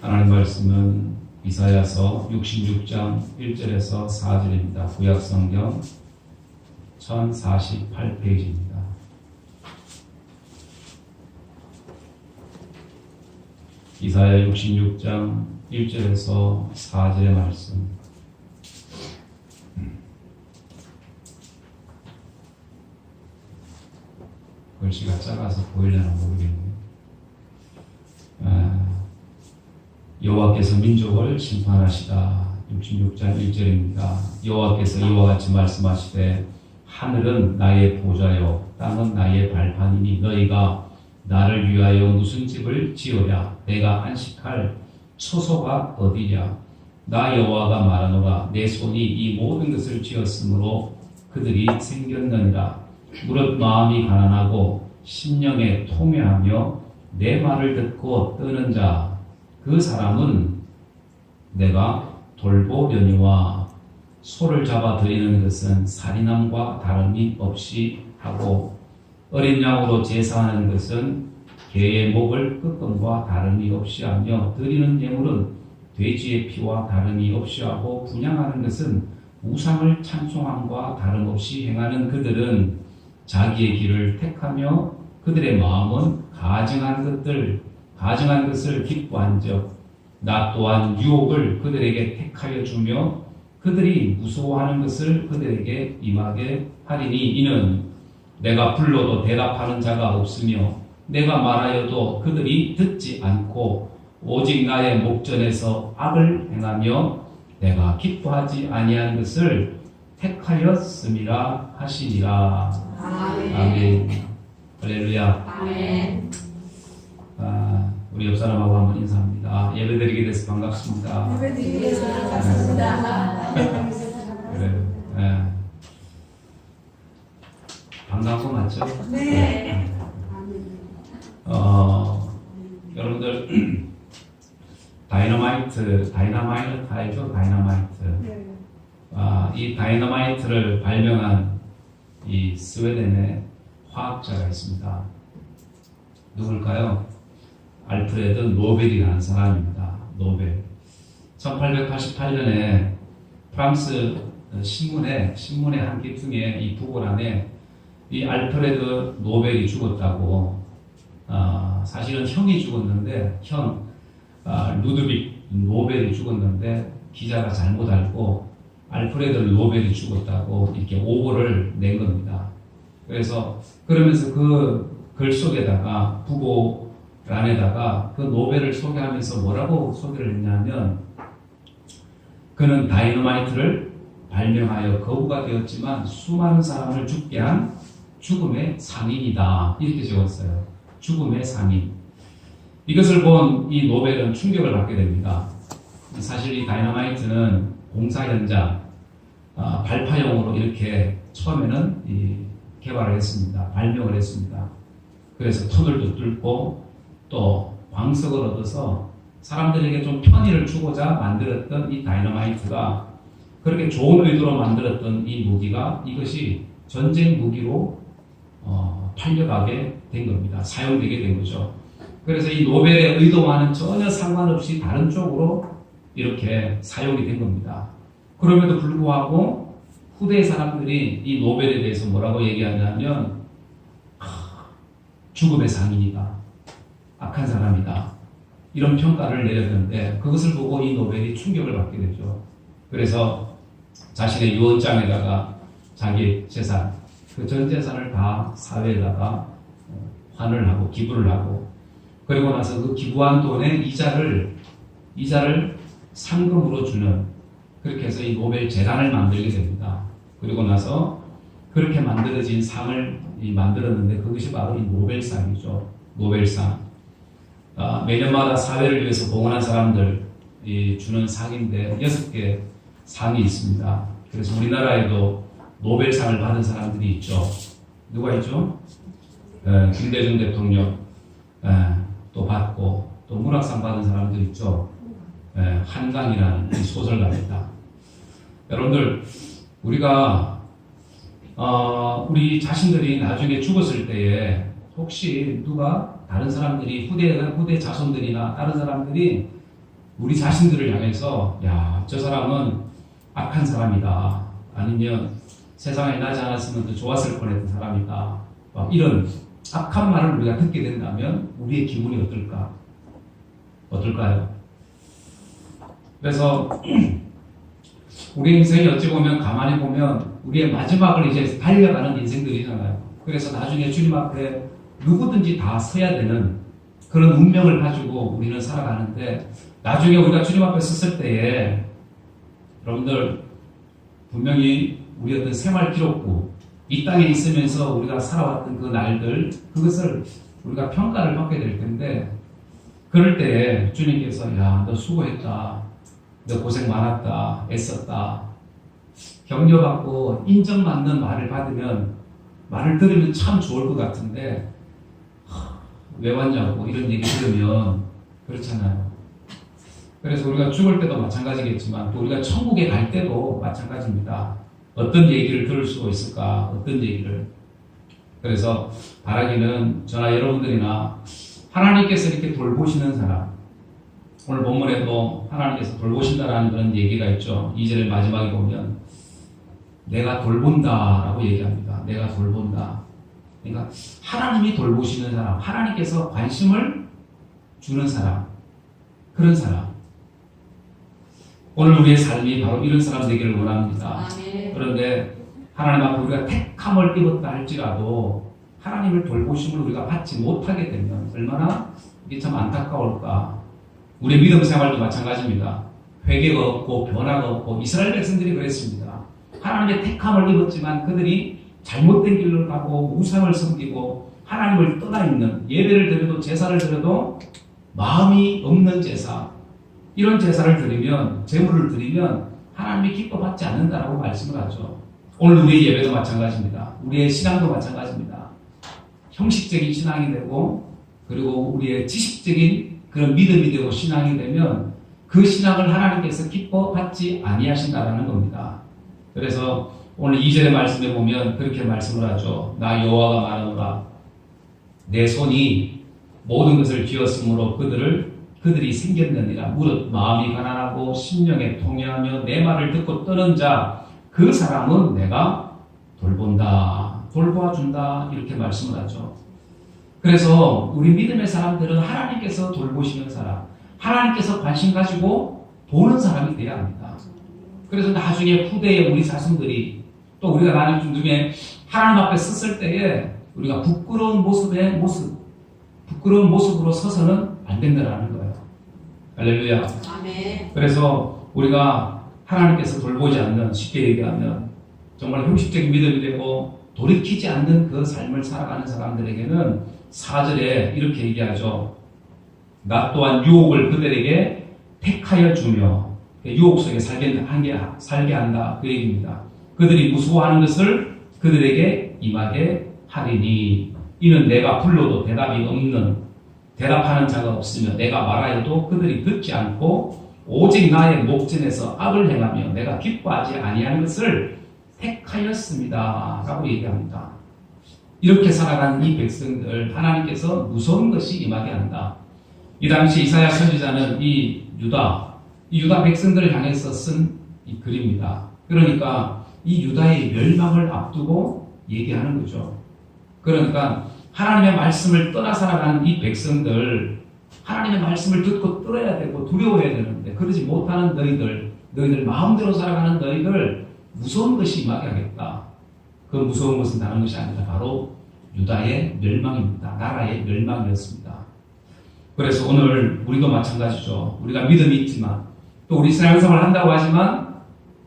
하나님 말씀은 이사야서 66장 1절에서 4절입니다. 구약성경 1048페이지입니다. 이사야 66장 1절에서 4절의 말씀. 글씨가 작아서 보이려나 모르겠네요. 여호와께서 민족을 심판하시다. 66장 1절입니다. 여호와께서 이와 같이 말씀하시되 하늘은 나의 보좌요 땅은 나의 발판이니 너희가 나를 위하여 무슨 집을 지으랴. 내가 안식할 처소가 어디냐. 나 여호와가 말하노라. 내 손이 이 모든 것을 지었으므로 그들이 생겼느니라. 무릇 마음이 가난하고 심령에 통회하며 내 말을 듣고 뜨는 자 그 사람은 내가 돌보려니와 소를 잡아 드리는 것은 살인함과 다름이 없이 하고 어린 양으로 제사하는 것은 개의 목을 끄끔과 다름이 없이 하며 드리는 예물은 돼지의 피와 다름이 없이 하고 분향하는 것은 우상을 찬송함과 다름없이 행하는 그들은 자기의 길을 택하며 그들의 마음은 가증한 것을 기뻐한즉 나 또한 유혹을 그들에게 택하여 주며 그들이 무서워하는 것을 그들에게 임하게 하리니 이는 내가 불러도 대답하는 자가 없으며 내가 말하여도 그들이 듣지 않고 오직 나의 목전에서 악을 행하며 내가 기뻐하지 아니한 것을 택하였음이라 하시니라. 아멘. 아멘. 할렐루야. 아멘. 우리 옆 사람하고 한번 인사합니다. 예배드리게 돼서 반갑습니다. 예배드리게 돼서 반갑습니다. 그래요. 반가운 거 맞죠? 네. 여러분들 다이너마이트 알죠? 다이너마이트. 이 다이너마이트를 발명한 이 스웨덴의 화학자가 있습니다. 누굴까요? 알프레드 노벨이라는 사람입니다. 노벨. 1888년에 프랑스 신문의 한 기퉁에 이 부고란에 이 알프레드 노벨이 죽었다고, 사실은 형이 죽었는데 루드빅 노벨이 죽었는데 기자가 잘못 알고 알프레드 노벨이 죽었다고 이렇게 오보를 낸 겁니다. 그러면서 그 글 속에다가 부고란에다가 그 노벨을 소개하면서 뭐라고 소개를 했냐면 그는 다이너마이트를 발명하여 거부가 되었지만 수많은 사람을 죽게 한 죽음의 상인이다. 이렇게 적었어요. 죽음의 상인. 이것을 본 이 노벨은 충격을 받게 됩니다. 사실 이 다이너마이트는 공사 현장, 발파용으로 이렇게 처음에는 개발을 했습니다. 발명을 했습니다. 그래서 터널도 뚫고 또 광석을 얻어서 사람들에게 좀 편의를 주고자 만들었던 이 다이너마이트가 그렇게 좋은 의도로 만들었던 이 무기가 이것이 전쟁 무기로 팔려가게 된 겁니다. 사용되게 된 거죠. 그래서 이 노벨의 의도와는 전혀 상관없이 다른 쪽으로 이렇게 사용이 된 겁니다. 그럼에도 불구하고 후대 사람들이 이 노벨에 대해서 뭐라고 얘기하냐면 죽음의 상인이다. 악한 사람이다. 이런 평가를 내렸는데 그것을 보고 이 노벨이 충격을 받게 되죠. 그래서 자신의 유언장에다가 자기 재산, 그 전 재산을 다 사회에다가 환을 하고 기부를 하고 그리고 나서 그 기부한 돈의 이자를 상금으로 주는 그렇게 해서 이 노벨 재단을 만들게 됩니다. 그리고 나서 그렇게 만들어진 상을 만들었는데 그것이 바로 이 노벨상이죠. 노벨상. 매년마다 사회를 위해서 봉헌한 사람들 주는 상인데 6개 상이 있습니다. 그래서 우리나라에도 노벨상을 받은 사람들이 있죠. 누가 있죠? 김대중 대통령 또 받고 또 문학상 받은 사람들 있죠. 한강이라는 이 소설가입니다. 여러분들 우리가 우리 자신들이 나중에 죽었을 때에 혹시 누가 다른 사람들이 후대 자손들이나 다른 사람들이 우리 자신들을 향해서 야, 저 사람은 악한 사람이다. 아니면 세상에 나지 않았으면 더 좋았을 뻔했던 사람이다. 막 이런 악한 말을 우리가 듣게 된다면 우리의 기분이 어떨까? 어떨까요? 그래서 우리 인생이 어찌 보면 가만히 보면 우리의 마지막을 이제 달려가는 인생들이잖아요. 그래서 나중에 주님 앞에 누구든지 다 서야 되는 그런 운명을 가지고 우리는 살아가는데 나중에 우리가 주님 앞에 섰을 때에 여러분들 분명히 우리 어떤 생활 기록부 이 땅에 있으면서 우리가 살아왔던 그 날들 그것을 우리가 평가를 받게 될 텐데 그럴 때 주님께서 야, 너 수고했다. 너 고생 많았다. 애썼다. 격려받고 인정받는 말을 받으면 말을 들으면 참 좋을 것 같은데 왜 왔냐고 이런 얘기 들으면 그렇잖아요. 그래서 우리가 죽을 때도 마찬가지겠지만 또 우리가 천국에 갈 때도 마찬가지입니다. 어떤 얘기를 들을 수가 있을까? 어떤 얘기를. 그래서 바라기는 저나 여러분들이나 하나님께서 이렇게 돌보시는 사람 오늘 본문에도 하나님께서 돌보신다라는 그런 얘기가 있죠. 2절의 마지막에 보면 내가 돌본다라고 얘기합니다. 내가 돌본다. 그러니까 하나님이 돌보시는 사람, 하나님께서 관심을 주는 사람, 그런 사람. 오늘 우리의 삶이 바로 이런 사람 되기를 원합니다. 그런데 하나님 앞에 우리가 택함을 입었다 할지라도 하나님을 돌보심을 우리가 받지 못하게 되면 얼마나 이게 참 안타까울까. 우리의 믿음 생활도 마찬가지입니다. 회개가 없고 변화가 없고 이스라엘 백성들이 그랬습니다. 하나님의 택함을 입었지만 그들이 잘못된 길로 가고 우상을 섬기고 하나님을 떠나 있는 예배를 드려도 제사를 드려도 마음이 없는 제사 이런 제사를 드리면 제물을 드리면 하나님이 기뻐받지 않는다라고 말씀을 하죠. 오늘 우리의 예배도 마찬가지입니다. 우리의 신앙도 마찬가지입니다. 형식적인 신앙이 되고 그리고 우리의 지식적인 그런 믿음이 되고 신앙이 되면 그 신앙을 하나님께서 기뻐받지 아니하신다라는 겁니다. 그래서 오늘 2절의 말씀에 보면 그렇게 말씀을 하죠. 나 여호와가 말하노라. 내 손이 모든 것을 지었으므로 그들이 생겼느니라. 무릇 마음이 가난하고 심령에 통회하며 내 말을 듣고 떠는 자 그 사람은 내가 돌본다. 돌보아준다. 이렇게 말씀을 하죠. 그래서 우리 믿음의 사람들은 하나님께서 돌보시는 사람, 하나님께서 관심 가지고 보는 사람이 돼야 합니다. 그래서 나중에 후대에 우리 자손들이 또 우리가 나는 중에 하나님 앞에 섰을 때에 우리가 부끄러운 모습으로 서서는 안 된다라는 거예요. 할렐루야. 아멘. 그래서 우리가 하나님께서 돌보지 않는, 쉽게 얘기하면 정말 형식적인 믿음이 되고 돌이키지 않는 그 삶을 살아가는 사람들에게는 4절에 이렇게 얘기하죠. 나 또한 유혹을 그들에게 택하여 주며 유혹 속에 살게 한다. 그 얘기입니다. 그들이 무서워하는 것을 그들에게 임하게 하리니 이는 내가 불러도 대답이 없는 대답하는 자가 없으며 내가 말하여도 그들이 듣지 않고 오직 나의 목전에서 악을 행하며 내가 기뻐하지 아니하는 것을 택하였습니다. 라고 얘기합니다. 이렇게 살아가는 이 백성들 하나님께서 무서운 것이 임하게 한다. 이 당시 이사야 선지자는 이 유다 백성들을 향해서 쓴 이 글입니다. 그러니까 이 유다의 멸망을 앞두고 얘기하는 거죠. 그러니까 하나님의 말씀을 떠나 살아가는 이 백성들 하나님의 말씀을 듣고 떨어야 되고 두려워해야 되는데 그러지 못하는 너희들 마음대로 살아가는 너희들 무서운 것이 임하게 하겠다. 그 무서운 것은 다른 것이 아니라 바로 유다의 멸망입니다. 나라의 멸망이었습니다. 그래서 오늘 우리도 마찬가지죠. 우리가 믿음이 있지만 또 우리 신앙생활을 한다고 하지만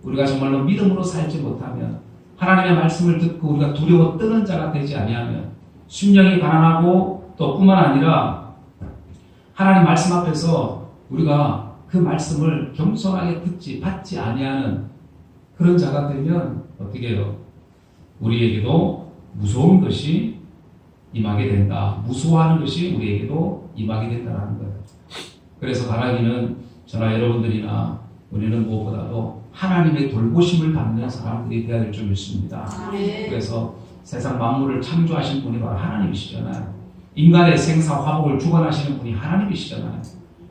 우리가 정말로 믿음으로 살지 못하면 하나님의 말씀을 듣고 우리가 두려워 떠는 자가 되지 아니하면 심령이 가난하고 또 뿐만 아니라 하나님 말씀 앞에서 우리가 그 말씀을 겸손하게 받지 아니하는 그런 자가 되면 어떻게 해요? 우리에게도 무서운 것이 임하게 된다. 무서워하는 것이 우리에게도 임하게 된다는 거예요. 그래서 바라기는 저나 여러분들이나 우리는 무엇보다도 하나님의 돌보심을 받는 사람들이 되어야 될 줄 믿습니다. 그래서 세상 만물을 창조하신 분이 바로 하나님이시잖아요. 인간의 생사 화복을 주관하시는 분이 하나님이시잖아요.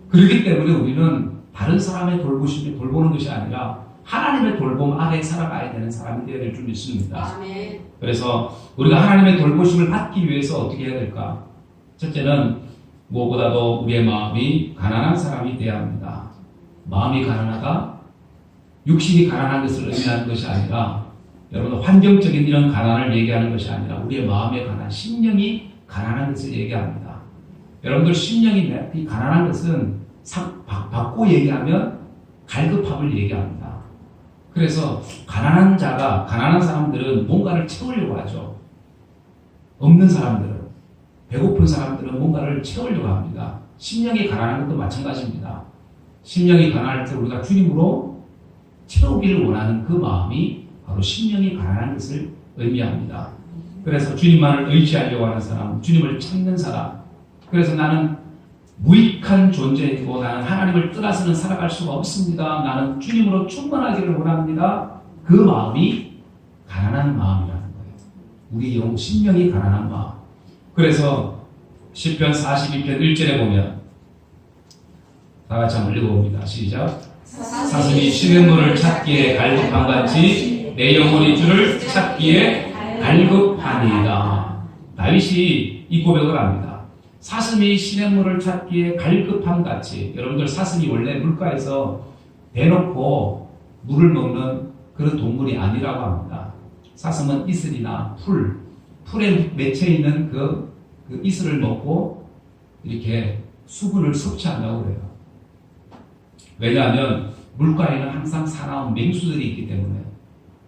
그렇기 때문에 우리는 다른 사람의 돌보심이 돌보는 것이 아니라 하나님의 돌봄 아래 살아가야 되는 사람이 되어야 될 줄 믿습니다. 아멘. 그래서 우리가 하나님의 돌보심을 받기 위해서 어떻게 해야 될까? 첫째는 무엇보다도 우리의 마음이 가난한 사람이 되어야 합니다. 마음이 가난하다? 육신이 가난한 것을 의미하는 것이 아니라 여러분 환경적인 이런 가난을 얘기하는 것이 아니라 우리의 마음의 가난, 심령이 가난한 것을 얘기합니다. 여러분들 심령이 가난한 것은 바꿔 얘기하면 갈급함을 얘기합니다. 그래서 가난한 사람들은 뭔가를 채우려고 하죠. 없는 사람들은, 배고픈 사람들은 뭔가를 채우려고 합니다. 심령이 가난한 것도 마찬가지입니다. 심령이 가난할 때 우리가 주님으로 채우기를 원하는 그 마음이 바로 심령이 가난한 것을 의미합니다. 그래서 주님만을 의지하려고 하는 사람, 주님을 찾는 사람, 그래서 나는 무익한 존재이고 나는 하나님을 떠나서는 살아갈 수가 없습니다. 나는 주님으로 충만하기를 원합니다. 그 마음이 가난한 마음이라는 거예요. 우리 영 심령이 가난한 마음. 그래서 시편 42편 1절에 보면 다 같이 한번 읽어봅니다. 시작. 사슴이 시냇물을 찾기에 갈급함같이 내 영혼이 주를 찾기에 갈급하니이다. 다윗이 이 고백을 합니다. 사슴이 시냇물을 찾기에 갈급함같이. 여러분들 사슴이 원래 물가에서 대놓고 물을 먹는 그런 동물이 아니라고 합니다. 사슴은 이슬이나 풀에 맺혀 있는 그 이슬을 먹고 이렇게 수분을 섭취한다고 그래요. 왜냐하면 물가에는 항상 사나운 맹수들이 있기 때문에.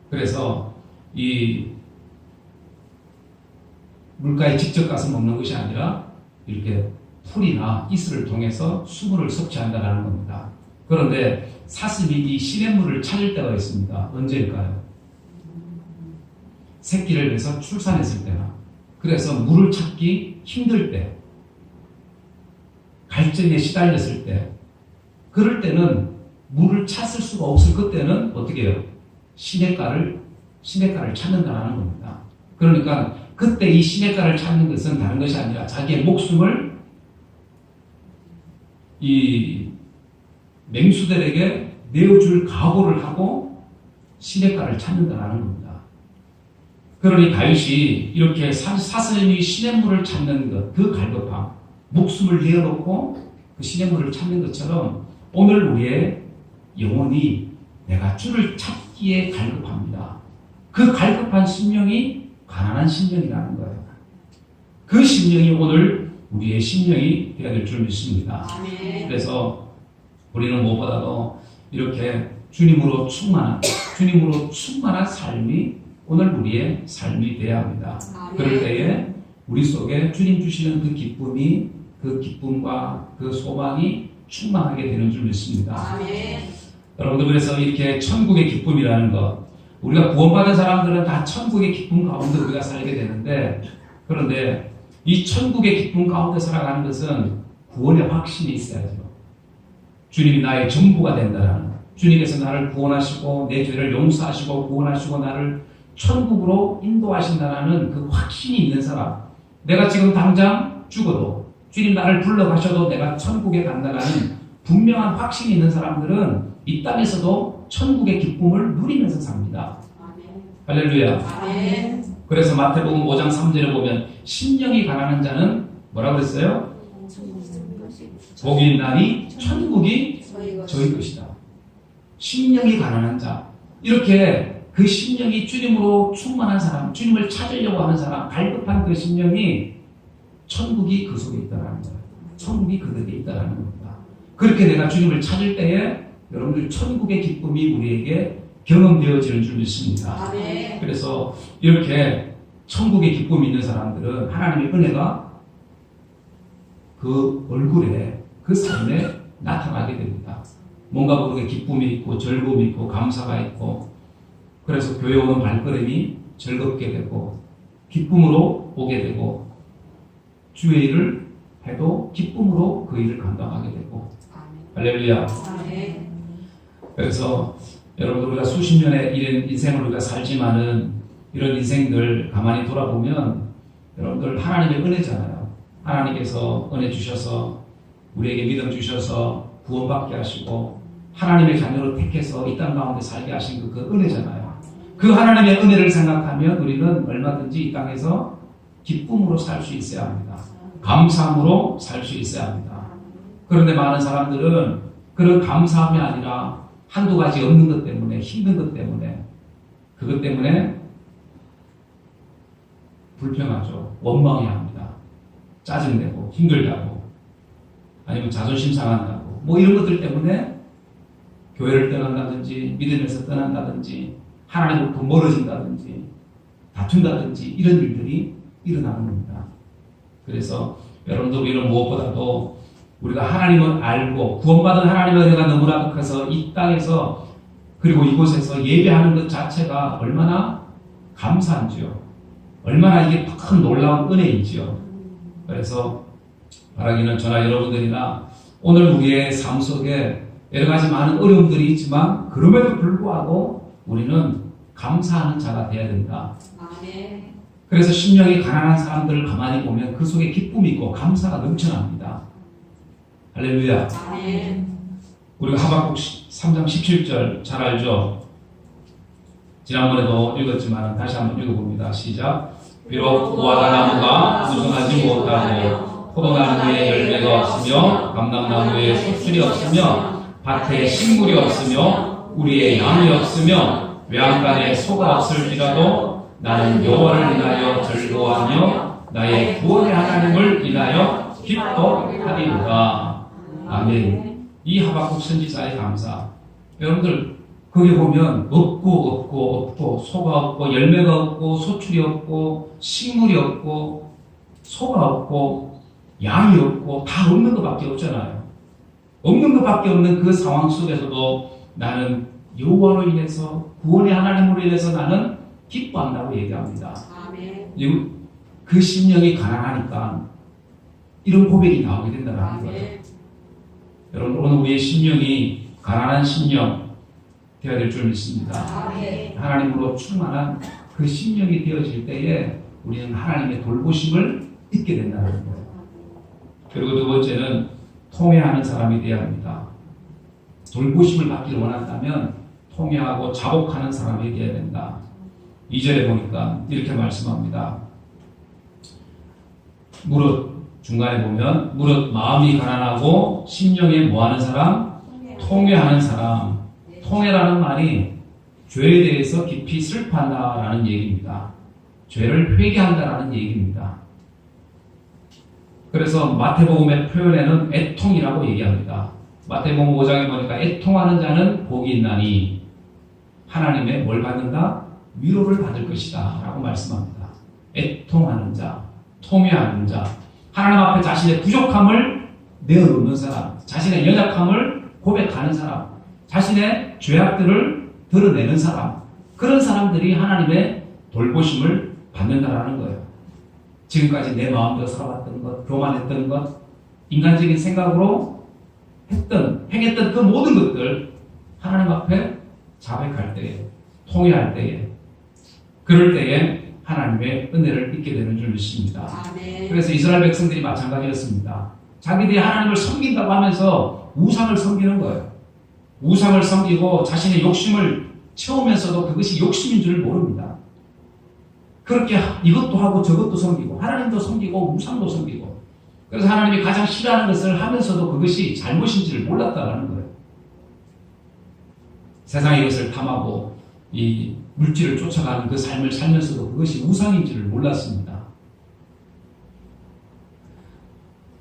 그래서 이 물가에 직접 가서 먹는 것이 아니라 이렇게 풀이나 이슬을 통해서 수분을 섭취한다는 겁니다. 그런데 사슴이 이 시냇물을 찾을 때가 있습니다. 언제일까요? 새끼를 내서 출산했을 때나, 그래서 물을 찾기 힘들 때, 갈증에 시달렸을 때, 그럴 때는 물을 찾을 수가 없을 그때는 어떻게 해요? 시냇가를 찾는다는 겁니다. 그러니까 그때 이 시냇가를 찾는 것은 다른 것이 아니라 자기의 목숨을 이 맹수들에게 내어줄 각오를 하고 시냇가를 찾는다는 겁니다. 그러니 다윗이 이렇게 사슴이 시냇물을 찾는 것, 그 갈급함, 목숨을 내어놓고 그 시냇물을 찾는 것처럼 오늘 우리의 영혼이 내가 주를 찾기에 갈급합니다. 그 갈급한 심령이 가난한 심령이라는 거예요. 그 심령이 오늘 우리의 심령이 되어야 될 줄 믿습니다. 아멘. 그래서 우리는 무엇보다도 이렇게 주님으로 충만한 삶이 오늘 우리의 삶이 되어야 합니다. 아멘. 그럴 때에 우리 속에 주님 주시는 그 기쁨이, 그 기쁨과 그 소망이 충만하게 되는 줄 믿습니다. 아멘. 여러분들, 그래서 이렇게 천국의 기쁨이라는 것, 우리가 구원받은 사람들은 다 천국의 기쁨 가운데 우리가 살게 되는데, 그런데 이 천국의 기쁨 가운데 살아가는 것은 구원의 확신이 있어야죠. 주님이 나의 전부가 된다는, 주님께서 나를 구원하시고 내 죄를 용서하시고 구원하시고 나를 천국으로 인도하신다는 그 확신이 있는 사람, 내가 지금 당장 죽어도 주님 나를 불러가셔도 내가 천국에 간다는 분명한 확신이 있는 사람들은 이 땅에서도 천국의 기쁨을 누리면서 삽니다. 아멘. 할렐루야. 아멘. 그래서 마태복음 5장 3절에 보면 심령이 가난한 자는 뭐라고 그랬어요? 복이 있나니 천국이 저희 것이다. 심령이 가난한 자, 이렇게 그 심령이 주님으로 충만한 사람, 주님을 찾으려고 하는 사람, 갈급한 그 심령이 천국이 그 속에 있다는 거예요. 천국이 그들에게 있다는 겁니다. 그렇게 내가 주님을 찾을 때에 여러분들 천국의 기쁨이 우리에게 경험되어지는 줄 믿습니다. 아멘. 그래서 이렇게 천국의 기쁨이 있는 사람들은 하나님의 은혜가 그 얼굴에, 그 삶에 나타나게 됩니다. 뭔가 모르게 기쁨이 있고 즐거움이 있고 감사가 있고, 그래서 교회 오는 발걸음이 즐겁게 되고 기쁨으로 오게 되고, 주의 일을 해도 기쁨으로 그 일을 감당하게 되고. 할렐루야. 아멘. 그래서 여러분, 우리가 수십 년의 이런 인생을 우리가 살지만은 이런 인생들 가만히 돌아보면 여러분들 하나님의 은혜잖아요. 하나님께서 은혜 주셔서 우리에게 믿음 주셔서 구원받게 하시고 하나님의 자녀로 택해서 이 땅 가운데 살게 하신 그 은혜잖아요. 그 하나님의 은혜를 생각하면 우리는 얼마든지 이 땅에서 기쁨으로 살 수 있어야 합니다. 감사함으로 살 수 있어야 합니다. 그런데 많은 사람들은 그런 감사함이 아니라 한두 가지 없는 것 때문에, 힘든 것 때문에, 그것 때문에 불평하죠. 원망해합니다. 짜증내고 힘들다고, 아니면 자존심 상한다고, 뭐 이런 것들 때문에 교회를 떠난다든지 믿음에서 떠난다든지 하나님으로부터 멀어진다든지 다툰다든지 이런 일들이 일어나는 겁니다. 그래서 여러분들 우리는 무엇보다도 우리가 하나님을 알고 구원받은 하나님의 은혜가 너무나 커서 이 땅에서 그리고 이곳에서 예배하는 것 자체가 얼마나 감사한지요. 얼마나 이게 큰 놀라운 은혜인지요. 그래서 바라기는 저나 여러분들이나 오늘 우리의 삶 속에 여러 가지 많은 어려움들이 있지만 그럼에도 불구하고 우리는 감사하는 자가 되어야 된다. 아멘. 그래서 심령이 가난한 사람들을 가만히 보면 그 속에 기쁨이 있고 감사가 넘쳐납니다. 할렐루야. 아멘. 우리가 하박국 3장 17절 잘 알죠? 지난번에도 읽었지만 다시 한번 읽어봅니다. 시작. 비록 무화과나무가 무성하지 못하고 포도나무에 열매가 없으며 감람나무에 소출이 없으며 밭에 식물이 없으며 우리의 양이 없으며 외양간에 소가 없을지라도 나는 여호와를 인하여 즐거워하며 나의 구원의 하나님을 인하여 기뻐하리로다. 아멘. 이 하박국 선지자의 감사. 여러분들 거기 보면 없고 소가 없고 열매가 없고 소출이 없고 식물이 없고 소가 없고 양이 없고 다 없는 것밖에 없잖아요. 없는 것밖에 없는 그 상황 속에서도 나는 여호와로 인해서 구원의 하나님으로 인해서 나는 기뻐한다고 얘기합니다. 아멘. 그 심령이 가난하니까 이런 고백이 나오게 된다는 거예요. 여러분 오늘 우리의 심령이 가난한 심령 되어야 될 줄 믿습니다. 아멘. 하나님으로 충만한 그 심령이 되어질 때에 우리는 하나님의 돌보심을 잊게 된다는 거예요. 그리고 두 번째는 통회하는 사람이 되어야 합니다. 돌보심을 받기를 원한다면 통회하고 자복하는 사람이 되어야 된다. 2절에 보니까 이렇게 말씀합니다. 무릇 중간에 보면 무릇 마음이 가난하고 심령에 뭐하는 사람? 통회하는 사람. 통회라는 말이 죄에 대해서 깊이 슬퍼한다라는 얘기입니다. 죄를 회개한다라는 얘기입니다. 그래서 마태복음의 표현에는 애통이라고 얘기합니다. 마태복음 5장에 보니까 애통하는 자는 복이 있나니 하나님의 뭘 받는다? 위로를 받을 것이다 라고 말씀합니다. 애통하는 자, 통회하는 자, 하나님 앞에 자신의 부족함을 내어놓는 사람, 자신의 연약함을 고백하는 사람, 자신의 죄악들을 드러내는 사람, 그런 사람들이 하나님의 돌보심을 받는다라는 거예요. 지금까지 내 마음대로 살아왔던 것, 교만했던 것, 인간적인 생각으로 행했던 그 모든 것들 하나님 앞에 자백할 때에, 통회할 때에, 그럴 때에 하나님의 은혜를 잊게 되는 줄 믿습니다. 아멘. 그래서 이스라엘 백성들이 마찬가지였습니다. 자기들이 하나님을 섬긴다고 하면서 우상을 섬기는 거예요. 우상을 섬기고 자신의 욕심을 채우면서도 그것이 욕심인 줄 모릅니다. 그렇게 이것도 하고 저것도 섬기고 하나님도 섬기고 우상도 섬기고 그래서 하나님이 가장 싫어하는 것을 하면서도 그것이 잘못인지를 몰랐다라는 거예요. 세상의 것을 탐하고 이 물질을 쫓아가는 그 삶을 살면서도 그것이 우상인지를 몰랐습니다.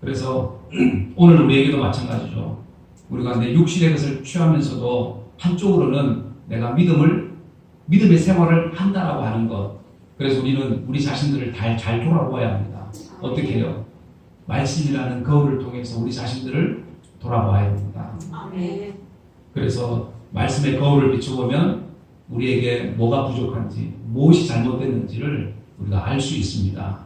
그래서 오늘 우리에게도 마찬가지죠. 우리가 내 육신의 것을 취하면서도 한쪽으로는 내가 믿음의 생활을 한다라고 하는 것. 그래서 우리는 우리 자신들을 잘 돌아보아야 합니다. 어떻게 해요? 말씀이라는 거울을 통해서 우리 자신들을 돌아봐야 됩니다. 아멘. 그래서 말씀의 거울을 비춰보면 우리에게 뭐가 부족한지, 무엇이 잘못됐는지를 우리가 알 수 있습니다.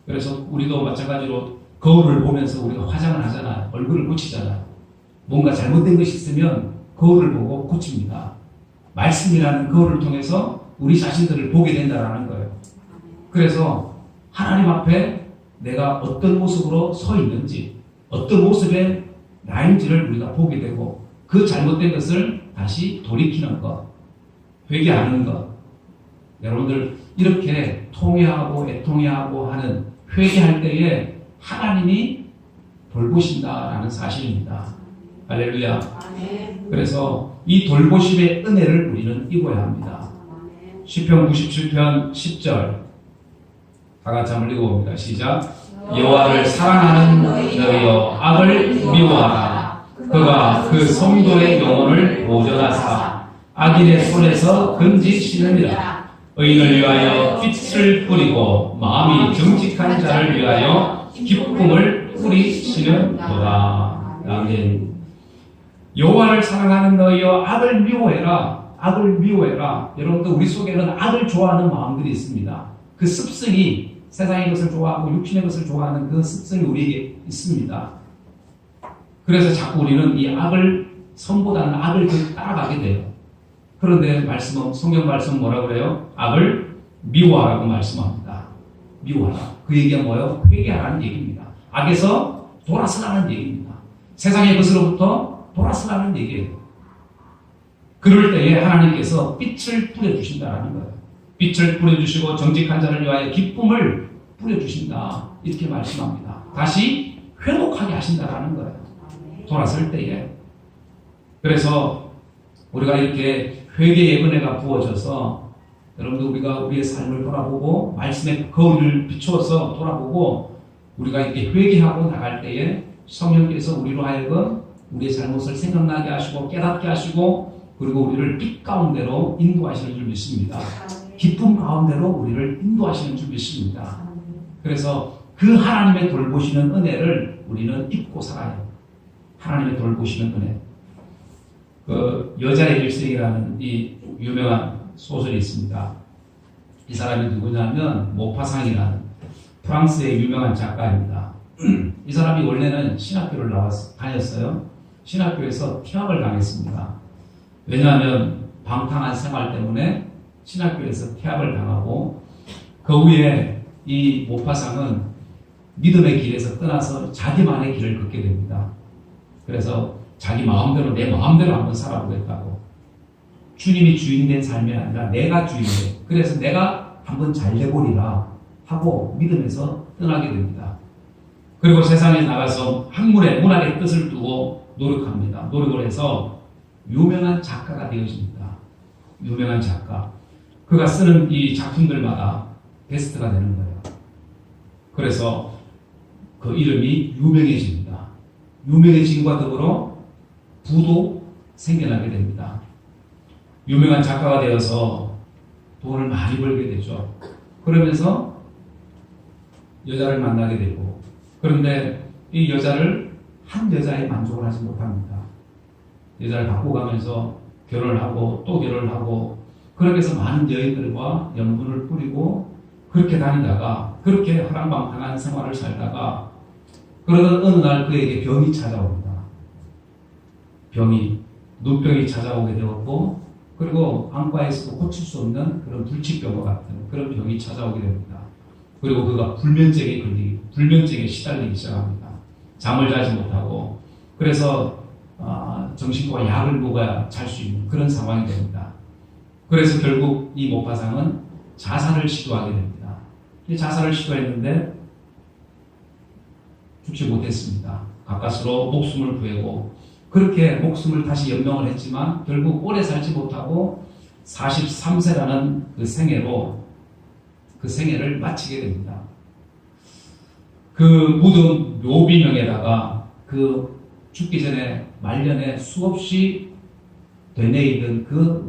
그래서 우리도 마찬가지로 거울을 보면서 우리가 화장을 하잖아요. 얼굴을 고치잖아요. 뭔가 잘못된 것이 있으면 거울을 보고 고칩니다. 말씀이라는 거울을 통해서 우리 자신들을 보게 된다는 거예요. 그래서 하나님 앞에 내가 어떤 모습으로 서 있는지, 어떤 모습의 나인지를 우리가 보게 되고 그 잘못된 것을 다시 돌이키는 것, 회개하는 것. 여러분들 이렇게 통회하고 애통해하고 하는 회개할 때에 하나님이 돌보신다라는 사실입니다. 할렐루야. 아멘. 그래서 이 돌보심의 은혜를 우리는 입어야 합니다. 아멘. 시편 97편 10절 다 같이 한번 읽어봅니다. 시작. 여호와를 사랑하는 너희여 악을 미워하라. 그가 그 성도의 영혼을 보존하사 악인의 손에서 건지시느니라. 의인을 위하여 빛을 뿌리고 마음이 정직한 자를 위하여 기쁨을 뿌리시는도다. 아멘. 여호와를 사랑하는 너희여 악을 미워해라. 악을 미워해라. 여러분들 우리 속에는 악을 좋아하는 마음들이 있습니다. 그 습성이 세상의 것을 좋아하고 육신의 것을 좋아하는 그 습성이 우리에게 있습니다. 그래서 자꾸 우리는 이 악을 선보다는 악을 따라가게 돼요. 그런데 말씀은 성경 말씀 뭐라고 그래요? 악을 미워하라고 말씀합니다. 미워하라. 그 얘기가 뭐예요? 회개하라는 얘기입니다. 악에서 돌아서라는 얘기입니다. 세상의 것으로부터 돌아서라는 얘기예요. 그럴 때에 하나님께서 빛을 뿌려주신다는 거예요. 빛을 뿌려주시고 정직한 자를 위하여 기쁨을 뿌려주신다. 이렇게 말씀합니다. 다시 회복하게 하신다는 거예요. 돌아설 때에. 그래서 우리가 이렇게 회개의 은혜가 부어져서 여러분들 우리가 우리의 삶을 돌아보고 말씀의 거울을 비추어서 돌아보고 우리가 이렇게 회개하고 나갈 때에 성령께서 우리로 하여금 우리의 잘못을 생각나게 하시고 깨닫게 하시고 그리고 우리를 빛 가운데로 인도하시는 줄 믿습니다. 기쁨 가운데로 우리를 인도하시는 줄 믿습니다. 그래서 그 하나님의 돌보시는 은혜를 우리는 입고 살아요. 하나님의 돌보시는 은혜. 그 여자의 일생이라는 이 유명한 소설이 있습니다. 이 사람이 누구냐면 모파상이라는 프랑스의 유명한 작가입니다. 이 사람이 원래는 신학교를 다녔어요. 신학교에서 퇴학을 당했습니다. 왜냐하면 방탕한 생활 때문에 신학교에서 퇴학을 당하고 그 후에 이 모파상은 믿음의 길에서 떠나서 자기만의 길을 걷게 됩니다. 그래서 자기 마음대로 내 마음대로 한번 살아보겠다고. 주님이 주인된 삶이 아니라 내가 주인돼. 그래서 내가 한번 잘 내보리라 하고 믿음에서 떠나게 됩니다. 그리고 세상에 나가서 학문의 문학의 뜻을 두고 노력합니다. 노력을 해서 유명한 작가가 되어집니다. 유명한 작가. 그가 쓰는 이 작품들마다 베스트가 되는 거예요. 그래서 그 이름이 유명해집니다. 유명해짐과 더불어 부도 생겨나게 됩니다. 유명한 작가가 되어서 돈을 많이 벌게 되죠. 그러면서 여자를 만나게 되고 그런데 이 여자를 한 여자에 만족을 하지 못합니다. 여자를 바꿔가면서 결혼을 하고 또 결혼을 하고 그렇게 해서 많은 여인들과 연분을 뿌리고 그렇게 다니다가 그렇게 허랑방탕한 생활을 살다가 그러던 어느 날 그에게 병이 찾아옵니다. 눈병이 찾아오게 되었고 그리고 안과에서도 고칠 수 없는 그런 불치병과 같은 그런 병이 찾아오게 됩니다. 그리고 그가 불면증에 시달리기 시작합니다. 잠을 자지 못하고 그래서 정신과 약을 먹어야 잘 수 있는 그런 상황이 됩니다. 그래서 결국 이 모파상은 자살을 시도하게 됩니다. 자살을 시도했는데 죽지 못했습니다. 가까스로 목숨을 구하고 그렇게 목숨을 다시 연명을 했지만 결국 오래 살지 못하고 43세라는 그 생애를 마치게 됩니다. 그 무덤 묘비명에다가 그 죽기 전에 말년에 수없이 되뇌이던 그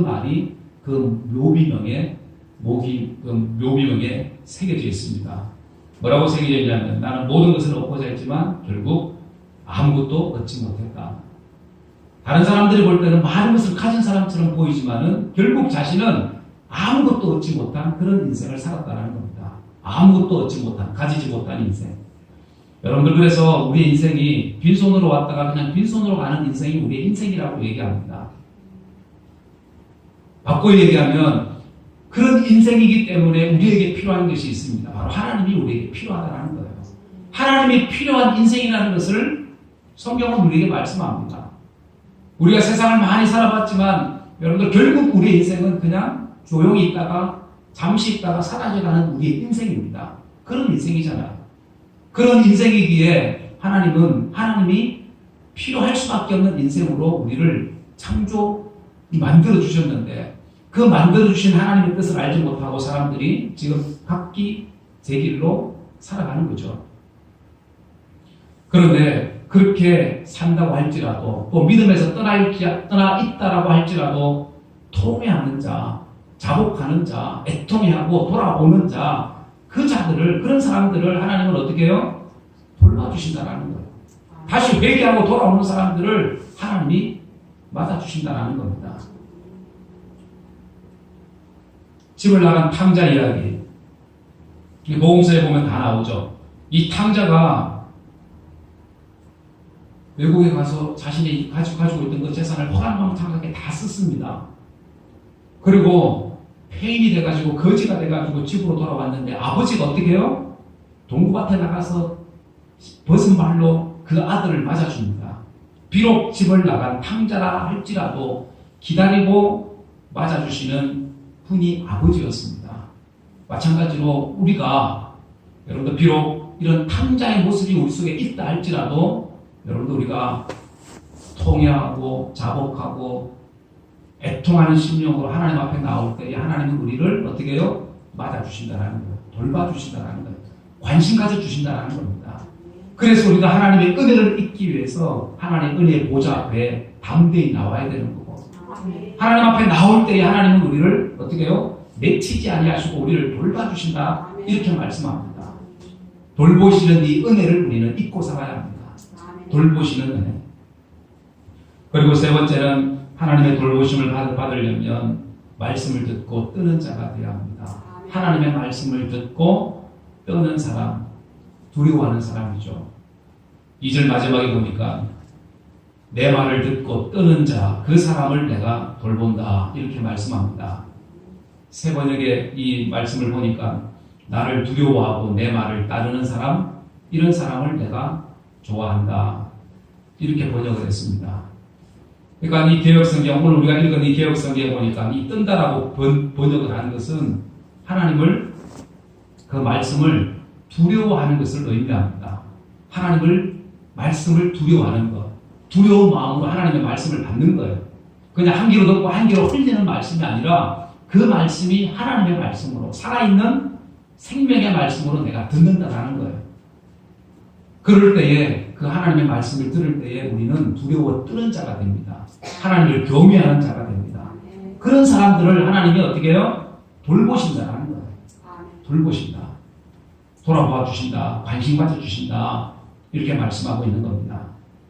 말이 그 묘비명에 새겨져 있습니다. 뭐라고 새겨져 있냐면 나는 모든 것을 얻고자 했지만 결국 아무것도 얻지 못했다. 다른 사람들이 볼 때는 많은 것을 가진 사람처럼 보이지만은 결국 자신은 아무것도 얻지 못한 그런 인생을 살았다는 겁니다. 아무것도 얻지 못한, 가지지 못한 인생. 여러분들 그래서 우리의 인생이 빈손으로 왔다가 그냥 빈손으로 가는 인생이 우리의 인생이라고 얘기합니다. 바꿔 얘기하면 그런 인생이기 때문에 우리에게 필요한 것이 있습니다. 바로 하나님이 우리에게 필요하다는 거예요. 하나님이 필요한 인생이라는 것을 성경은 우리에게 말씀합니다. 우리가 세상을 많이 살아봤지만 여러분들 결국 우리의 인생은 그냥 조용히 있다가 잠시 있다가 사라져가는 우리의 인생입니다. 그런 인생이잖아요. 그런 인생이기에 하나님이 필요할 수밖에 없는 인생으로 우리를 만들어 주셨는데 그 만들어 주신 하나님의 뜻을 알지 못하고 사람들이 지금 각기 제 길로 살아가는 거죠. 그런데 그렇게 산다고 할지라도 또 믿음에서 떠나 있다라고 할지라도 통회하는 자, 자복하는 자, 애통해하고 돌아오는 자, 그런 사람들을 하나님은 어떻게 해요? 돌봐주신다라는 거예요. 다시 회개하고 돌아오는 사람들을 하나님이 맞아주신다라는 겁니다. 집을 나간 탕자 이야기. 복음서에 보면 다 나오죠. 이 탕자가 외국에 가서 자신이 가지고 있던 그 재산을 허랑방탕하게 다 썼습니다. 그리고 폐인이 돼가지고 거지가 돼가지고 집으로 돌아왔는데 아버지가 어떻게 해요? 동구밭에 나가서 벗은 발로 그 아들을 맞아줍니다. 비록 집을 나간 탕자라 할지라도 기다리고 맞아주시는 분이 아버지였습니다. 마찬가지로 우리가 여러분들 비록 이런 탕자의 모습이 우리 속에 있다 할지라도 여러분들 우리가 통회하고 자복하고 애통하는 심령으로 하나님 앞에 나올 때 하나님은 우리를 어떻게 해요? 맞아주신다라는 거예요. 돌봐주신다라는 거예요. 관심 가져주신다라는 겁니다. 그래서 우리가 하나님의 은혜를 잊기 위해서 하나님의 은혜의 보좌 앞에 담대히 나와야 되는 거고 하나님 앞에 나올 때 하나님은 우리를 어떻게 해요? 내치지 아니하시고 우리를 돌봐주신다 이렇게 말씀합니다. 돌보시는 이 은혜를 우리는 잊고 살아야 합니다. 돌보시는 은혜. 그리고 세 번째는 하나님의 돌보심을 받으려면 말씀을 듣고 뜨는 자가 되어야 합니다. 하나님의 말씀을 듣고 뜨는 사람, 두려워하는 사람이죠. 2절 마지막에 보니까 내 말을 듣고 뜨는 자, 그 사람을 내가 돌본다 이렇게 말씀합니다. 새 번역의 이 말씀을 보니까 나를 두려워하고 내 말을 따르는 사람, 이런 사람을 내가 좋아한다 이렇게 번역을 했습니다. 그러니까 이 개혁성경, 오늘 우리가 읽은 이 개혁성경에 보니까 이 뜬다라고 번역을 하는 것은 하나님을, 그 말씀을 두려워하는 것을 의미합니다. 말씀을 두려워하는 것. 두려운 마음으로 하나님의 말씀을 받는 거예요. 그냥 한 귀로 듣고 한 귀로 흘리는 말씀이 아니라 그 말씀이 하나님의 말씀으로, 살아있는 생명의 말씀으로 내가 듣는다라는 거예요. 그럴 때에, 그 하나님의 말씀을 들을 때에 우리는 두려워 뜨는 자가 됩니다. 하나님을 경외하는 자가 됩니다. 그런 사람들을 하나님이 어떻게 해요? 돌보신다라는 거예요. 돌보신다. 돌아보아 주신다. 관심 가져 주신다. 이렇게 말씀하고 있는 겁니다.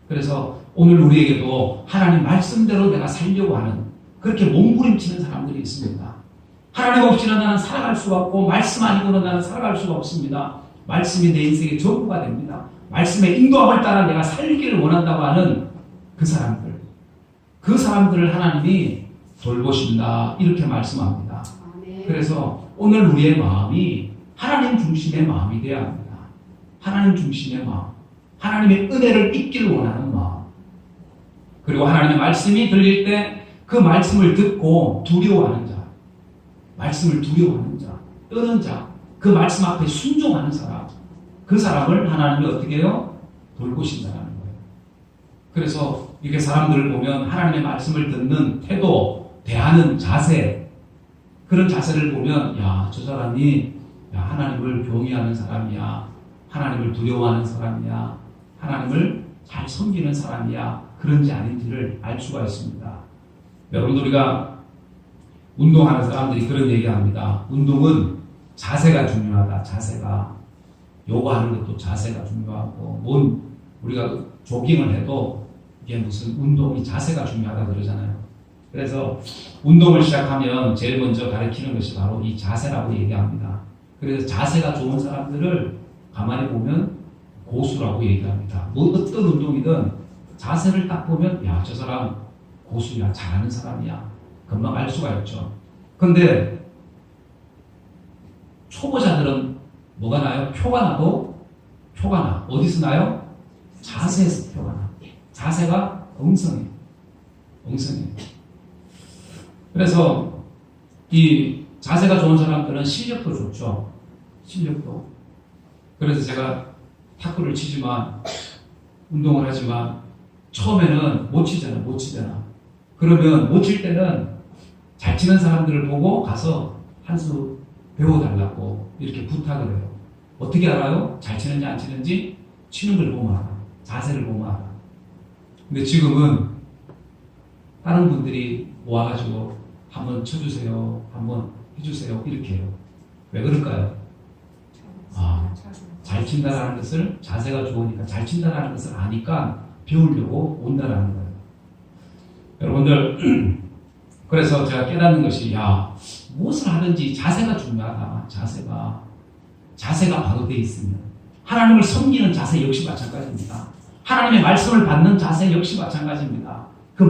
그래서 오늘 우리에게도 하나님 말씀대로 내가 살려고 하는, 그렇게 몸부림치는 사람들이 있습니다. 하나님 없이는 나는 살아갈 수가 없고 말씀 아니고는 나는 살아갈 수가 없습니다. 말씀이 내 인생의 전부가 됩니다. 말씀의 인도함을 따라 내가 살기를 원한다고 하는 그 사람들을 하나님이 돌보신다 이렇게 말씀합니다. 그래서 오늘 우리의 마음이 하나님 중심의 마음이 되어야 합니다. 하나님 중심의 마음, 하나님의 은혜를 잊기를 원하는 마음, 그리고 하나님의 말씀이 들릴 때 그 말씀을 듣고 두려워하는 자, 말씀을 두려워하는 자, 떠는 자, 그 말씀 앞에 순종하는 사람, 그 사람을 하나님이 어떻게 해요? 돌보신다는 거예요. 그래서 이렇게 사람들을 보면 하나님의 말씀을 듣는 태도, 대하는 자세, 그런 자세를 보면 저 사람이 하나님을 경외하는 사람이야, 하나님을 두려워하는 사람이야, 하나님을 잘 섬기는 사람이야, 그런지 아닌지를 알 수가 있습니다. 여러분들, 우리가 운동하는 사람들이 그런 얘기합니다. 운동은 자세가 중요하다. 자세가. 요가하는 것도 자세가 중요하고, 우리가 조깅을 해도 이게 무슨 운동이 자세가 중요하다 그러잖아요. 그래서 운동을 시작하면 제일 먼저 가르치는 것이 바로 이 자세라고 얘기합니다. 그래서 자세가 좋은 사람들을 가만히 보면 고수라고 얘기합니다. 어떤 운동이든 자세를 딱 보면 저 사람 고수야, 잘하는 사람이야, 금방 알 수가 있죠. 근데 초보자들은 뭐가 나요? 표가 표가 나. 어디서 나요? 자세에서 표가 나. 자세가 엉성해. 엉성해. 그래서 이 자세가 좋은 사람들은 실력도 좋죠. 실력도. 그래서 제가 탁구를 치지만, 운동을 하지만, 처음에는 못 치잖아. 그러면 못 칠 때는 잘 치는 사람들을 보고 가서 한 수 배워달라고 이렇게 부탁을 해요. 어떻게 알아요? 잘 치는지 안 치는지 치는 걸 보면 알아. 자세를 보면 알아. 근데 지금은 다른 분들이 모아가지고 한번 쳐주세요. 한번 해주세요. 이렇게 해요. 왜 그럴까요? 잘 친다라는 것을, 자세가 좋으니까 잘 친다라는 것을 아니까 배우려고 온다라는 거예요. 여러분들, 그래서 제가 깨닫는 것이, 무엇을 하든지 자세가 중요하다. 자세가 바로 돼 있으면. 하나님을 섬기는 자세 역시 마찬가지입니다. 하나님의 말씀을 받는 자세 역시 마찬가지입니다. 그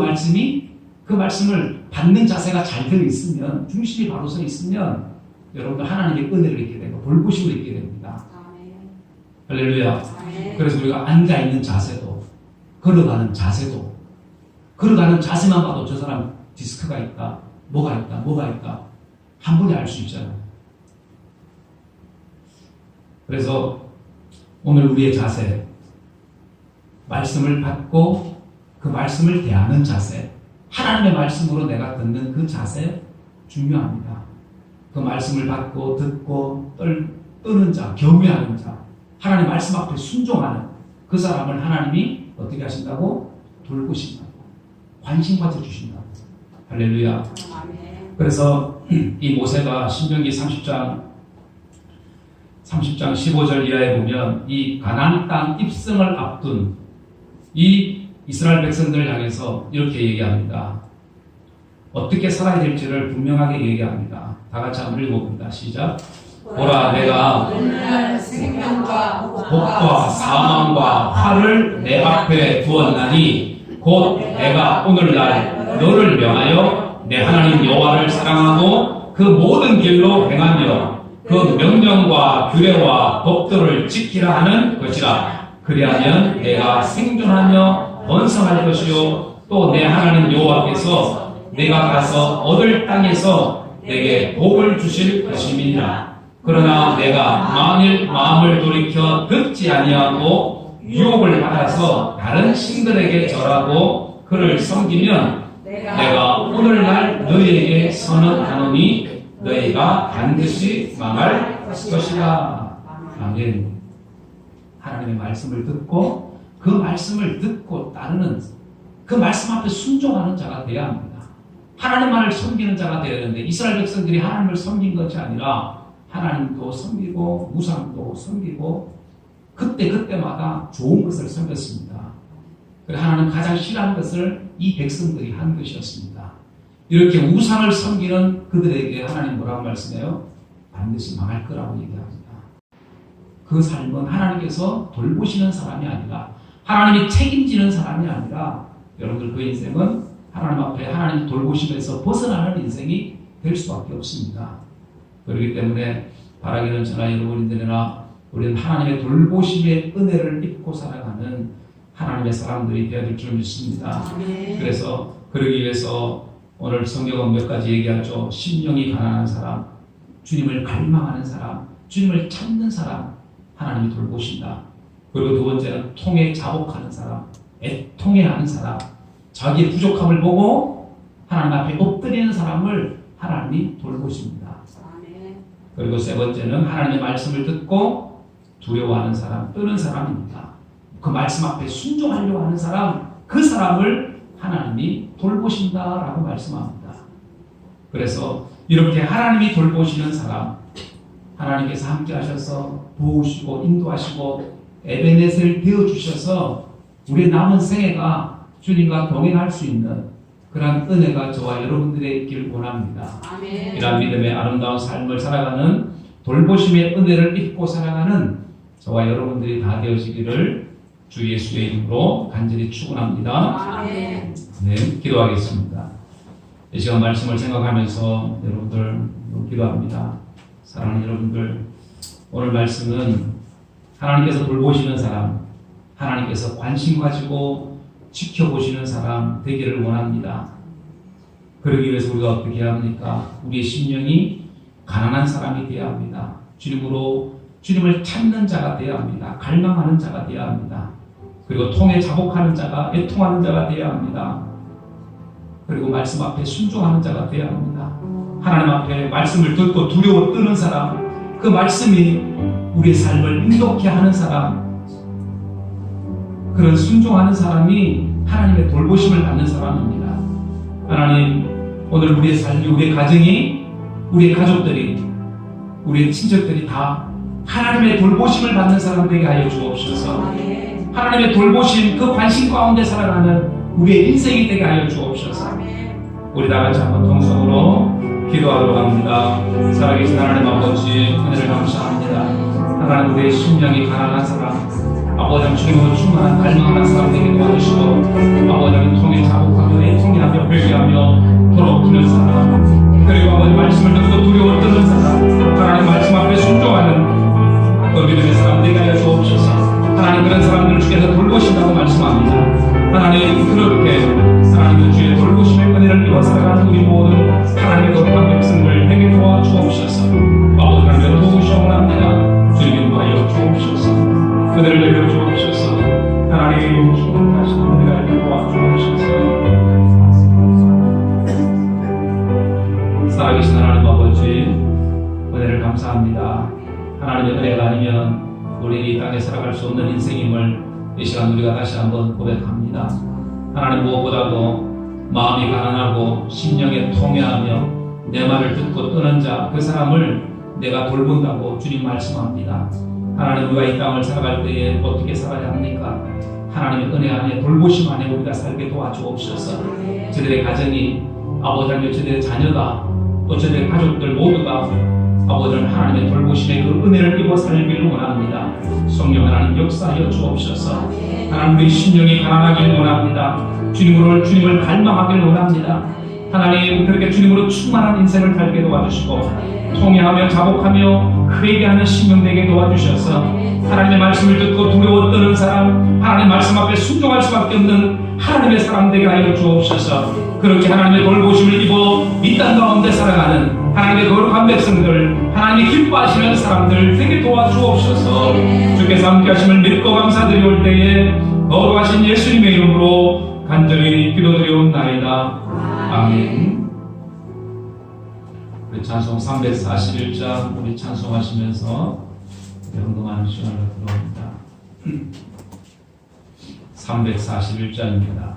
말씀을 받는 자세가 잘 되어 있으면, 중심이 바로 서 있으면, 여러분들 하나님의 은혜를 잊게 되고, 돌보심을 잊게 됩니다. 할렐루야. 그래서 우리가 앉아있는 자세도, 걸어가는 자세도, 걸어가는 자세만 봐도 저 사람 디스크가 있다, 뭐가 있다, 한 번에 알 수 있잖아요. 그래서 오늘 우리의 자세, 말씀을 받고 그 말씀을 대하는 자세, 하나님의 말씀으로 내가 듣는 그 자세 중요합니다. 그 말씀을 받고 듣고 떠는 자, 경외하는 자, 하나님 말씀 앞에 순종하는 그 사람을 하나님이 어떻게 하신다고? 돌보신다고. 관심 가져주신다고. 할렐루야. 그래서 이 모세가 신명기 30장 15절 이하에 보면 이 가나안 땅 입성을 앞둔 이 이스라엘 백성들을 향해서 이렇게 얘기합니다. 어떻게 살아야 될지를 분명하게 얘기합니다. 다 같이 한번 읽어봅니다. 시작. 보라, 내가 오늘날 생명과 복과 사망과 화를 내 앞에 두었나니 곧 내가 오늘날 너를 명하여 내 하나님 여호와를 사랑하고 그 모든 길로 행하며 그 명령과 규례와 법도를 지키라 하는 것이라. 그리하면 내가 생존하며 번성할 것이요 또 내 하나님 여호와께서 내가 가서 얻을 땅에서 내게 복을 주실 것임이니라. 그러나 내가 만일 마음을 돌이켜 듣지 아니하고 유혹을 받아서 다른 신들에게 절하고 그를 섬기면 내가 오늘날 너희에게 선언하노니 너희가 반드시 망할 것이다. 아멘. 하나님의 말씀을 듣고 그 말씀을 듣고 따르는, 그 말씀 앞에 순종하는 자가 되어야 합니다. 하나님만을 섬기는 자가 되어야 되는데 이스라엘 백성들이 하나님을 섬긴 것이 아니라 하나님도 섬기고 우상도 섬기고 그때마다 좋은 것을 섬겼습니다. 그래서 하나님 가장 싫어하는 것을 이 백성들이 한 것이었습니다. 이렇게 우상을 섬기는 그들에게 하나님 뭐라고 말씀해요? 반드시 망할 거라고 얘기합니다. 그 삶은 하나님께서 돌보시는 사람이 아니라, 하나님이 책임지는 사람이 아니라, 여러분들 그 인생은 하나님 앞에 하나님 돌보심에서 벗어나는 인생이 될 수밖에 없습니다. 그렇기 때문에 바라기는 저나 여러분들이나 우리는 하나님의 돌보심의 은혜를 입고 살아가는 하나님의 사람들이 되어야 될 줄 믿습니다. 그래서 그러기 위해서 오늘 성경은 몇 가지 얘기하죠. 심령이 가난한 사람, 주님을 갈망하는 사람, 주님을 찾는 사람 하나님이 돌보신다. 그리고 두 번째는 통에 자복하는 사람, 애통해하는 사람, 자기의 부족함을 보고 하나님 앞에 엎드리는 사람을 하나님이 돌보십니다. 그리고 세 번째는 하나님의 말씀을 듣고 두려워하는 사람, 떠는 사람입니다. 그 말씀 앞에 순종하려고 하는 사람, 그 사람을 하나님이 돌보신다라고 말씀합니다. 그래서 이렇게 하나님이 돌보시는 사람, 하나님께서 함께 하셔서 도우시고 인도하시고 에베네셀 되어주셔서 우리의 남은 생애가 주님과 동행할 수 있는 그런 은혜가 저와 여러분들의 있기를 원합니다. 아멘. 이러한 믿음의 아름다운 삶을 살아가는 돌보심의 은혜를 입고 살아가는 저와 여러분들이 다 되어지기를 주 예수의 이름으로 간절히 축원합니다. 아멘. 네, 기도하겠습니다. 이 시간 말씀을 생각하면서 여러분들 기도합니다. 사랑하는 여러분들, 오늘 말씀은 하나님께서 돌보시는 사람, 하나님께서 관심 가지고 지켜보시는 사람 되기를 원합니다. 그러기 위해서 우리가 어떻게 해야 합니까? 우리의 심령이 가난한 사람이 되어야 합니다. 주님을 찾는 자가 되어야 합니다. 갈망하는 자가 되어야 합니다. 그리고 통에 자복하는 자가, 애통하는 자가 되어야 합니다. 그리고 말씀 앞에 순종하는 자가 되어야 합니다. 하나님 앞에 말씀을 듣고 두려워 뜨는 사람, 그 말씀이 우리의 삶을 인도케 하는 사람, 그런 순종하는 사람이 하나님의 돌보심을 받는 사람입니다. 하나님, 오늘 우리의 삶이, 우리의 가정이, 우리의 가족들이, 우리의 친척들이 다 하나님의 돌보심을 받는 사람 되게 하여 주옵소서. 하나님의 돌보심, 그 관심 가운데 살아가는 우리의 인생이 되게 하여 주옵소서. 우리 다 같이 한번 통성으로 기도하도록 합니다. 살아계신 하나님 아버지, 은혜를 감사합니다. 하나님, 우리의 심령이 가난한 사람, 아버지 주님으로 충만한 갈망하는 사람 되게 도와주시고, 아버지 통에 자복하며 애통하며 회개하며 더럽히는 사람, 그리고 아버지 말씀을 듣고 두려워 뜨는 사람, 하나님 말씀 앞에 순종하는 그 믿음의 사람 되게 하여 주옵소서. 하나님, 그런 사람들을 주께서 돌보신다고 말씀합니다. 하나님, 그렇게 하나님의 주의 돌보심의 은혜를 입어 살아가는 우리 모든 하나님의 거룩한 백성들 되게 도와주옵소서. 아버지 하나님의 도우시옵나이다. 주님 인도하여 주옵소서. 그들을 내려 주옵소서. 하나님, 다시 은혜를 도와주옵소서. 살아계신 하나님 아버지, 은혜를 감사합니다. 하나님의 은혜가 아니면 우리 이 땅에 살아갈 수 없는 인생임을 이 시간 우리가 다시 한번 고백합니다. 하나님, 무엇보다도 마음이 가난하고 심령에 통회하며 내 말을 듣고 뜨는 자, 그 사람을 내가 돌본다고 주님 말씀합니다. 하나님, 우리가 이 땅을 살아갈 때에 어떻게 살아야 합니까? 하나님의 은혜 안에, 돌보심 안에 우리가 살게 도와주옵소서. 저들의 가정이, 아버지 하나님, 저들의 자녀가, 또 저들의 가족들 모두가 아버지 하나님의 돌보심의 그 은혜를 입어 살기를 원합니다. 성령 하나님 역사하여 주옵소서. 하나님, 우리 심령이 가난하길 원합니다. 주님을 갈망하길 원합니다. 하나님, 그렇게 주님으로 충만한 인생을 살게 도와주시고, 통회하며 자복하며 회개하는 심령 되게 도와주셔서 하나님의 말씀을 듣고 두려워 떠는 사람, 하나님 말씀 앞에 순종할 수밖에 없는 하나님의 사람 되게 하여 주옵소서. 그렇게 하나님의 돌보심을 입어 이 땅 가운데 살아가는 하나님의 거룩한 백성들, 하나님이 기뻐하시는 사람들 되게 도와주옵소서. 주께서 함께 하심을 믿고 감사드리올 때에 거룩하신 예수님의 이름으로 간절히 기도드리옵나이다. 아멘. 우리 찬송 341장 우리 찬송하시면서 연금하는 시간을 들어옵니다. 341장입니다.